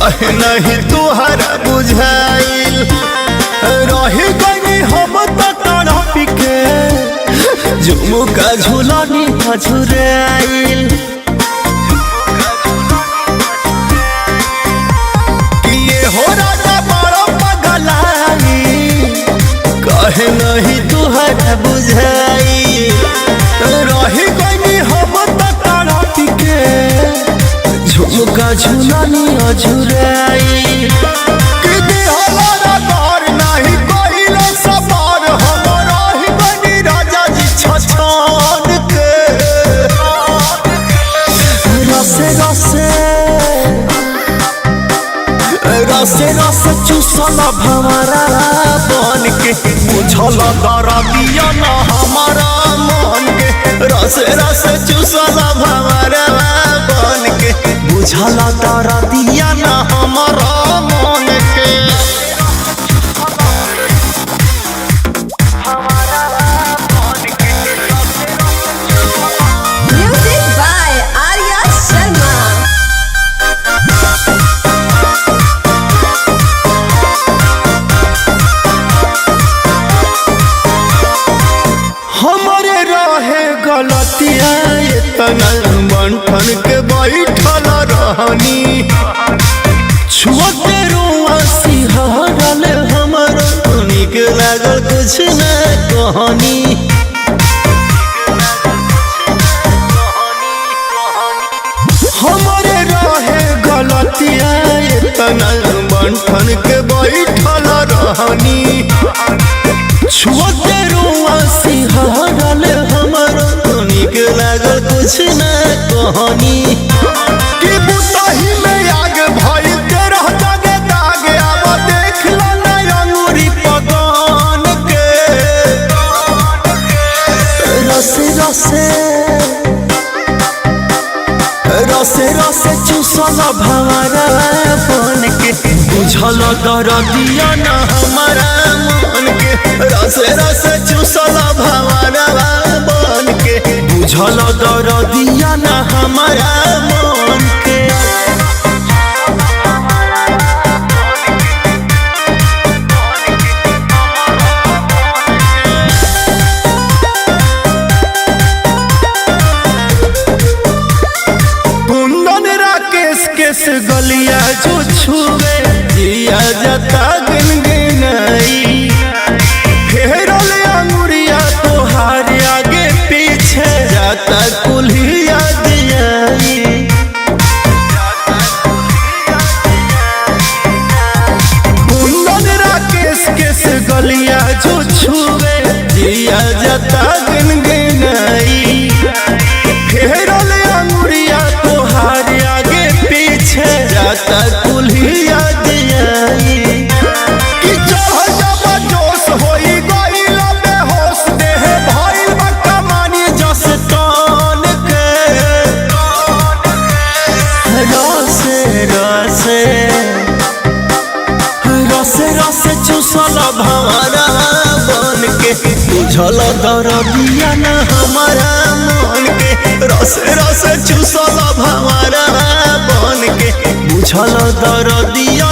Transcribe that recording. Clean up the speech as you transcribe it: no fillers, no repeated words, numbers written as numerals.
कहे नहीं तुहरा बुझाइल रही गई हम तड़प के झुमुका झुलनी झुराइल हो राजा बड़ा पगलाई कहे नहीं तुहरा बुझाई रही गई हम तड़प के झुमुका झुलनी झुराई रसे रसे चूसल भंवरा बन के बुझल दरदिया न हमारा मन के रसे रसे चूसल भंवरा बन के बुझल दरदिया न हमारा मन के Music by Arya Sharma. हमारे रहे गलतिया इतना बंठन के बैठल रहनी छुअते रुआ सिहरल हमारा निक लागल कुछ न कहनी हमारे रहे गलतिया इतना बंठन के बैठल रहनी छुअते रुआ सिहरल हमारा निक लागल कुछ न कहनी कि बुताही में आग भइल तेरह जगे दाग अब देख ला अंगूरी पगान के रसे रसे रसे रसे चूसल भंवरा बन के बुझल दरदिया न हमारा मन के रसे रसे चूसल भंवरा बन के बुझल दरदिया न हमारा मन के केस गलिया जो छुए दिया जाता गनगनाई फेरल अंगुरिया तोहार आगे पीछे जाता कुल्हिया दियाई कुंदन राकेश केस गलिया जो छुए दिया जाता गनगनाई फेरल अंगुरिया तोहार आगे पीछे जाता कुल्हिया दियाई कि चढ़ जब जोश होई गइल बेहोश देह भइल बा कमानी जस तान के रसे रसे रसे रसे चूसल भंवरा बन के बुझल दरदिया न हमारा मन के रसे रसे चूसल भंवरा बन के बुझल दरदिया